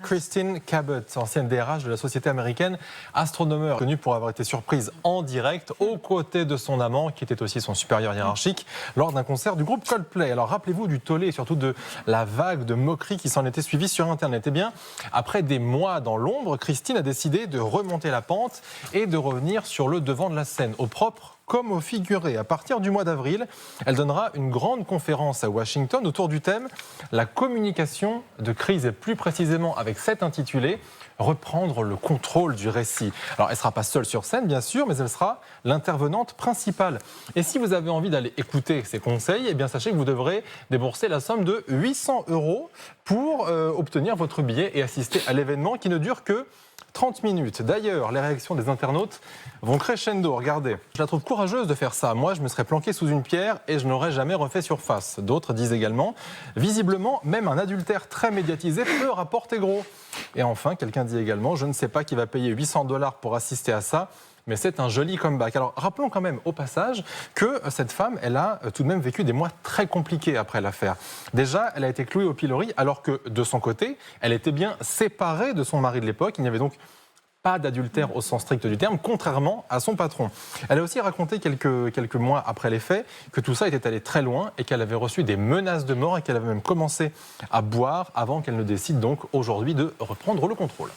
Christine Cabot, ancienne DRH de la société américaine Astronomer, connue pour avoir été surprise en direct aux côtés de son amant, qui était aussi son supérieur hiérarchique, lors d'un concert du groupe Coldplay. Alors rappelez-vous du tollé et surtout de la vague de moqueries qui s'en était suivie sur Internet. Eh bien, après des mois dans l'ombre, Christine a décidé de remonter la pente et de revenir sur le devant de la scène, au propre comme au figuré. À partir du mois d'avril, elle donnera une grande conférence à Washington autour du thème « La communication de crise » et plus précisément avec cet intitulé « Reprendre le contrôle du récit ». Alors, elle ne sera pas seule sur scène, bien sûr, mais elle sera l'intervenante principale. Et si vous avez envie d'aller écouter ses conseils, eh bien, sachez que vous devrez débourser la somme de 800 € pour obtenir votre billet et assister à l'événement qui ne dure que 30 minutes. D'ailleurs, les réactions des internautes vont crescendo. Regardez, je la trouve courageuse de faire ça. Moi, je me serais planqué sous une pierre et je n'aurais jamais refait surface. D'autres disent également, visiblement, même un adultère très médiatisé peut rapporter gros. Et enfin, quelqu'un dit également, je ne sais pas qui va payer 800 $ pour assister à ça, mais c'est un joli comeback. Alors, rappelons quand même au passage que cette femme, elle a tout de même vécu des mois très compliqués après l'affaire. Déjà, elle a été clouée au pilori alors que, de son côté, elle était bien séparée de son mari de l'époque. Il n'y avait donc pas d'adultère au sens strict du terme, contrairement à son patron. Elle a aussi raconté quelques mois après les faits que tout ça était allé très loin et qu'elle avait reçu des menaces de mort et qu'elle avait même commencé à boire avant qu'elle ne décide donc aujourd'hui de reprendre le contrôle.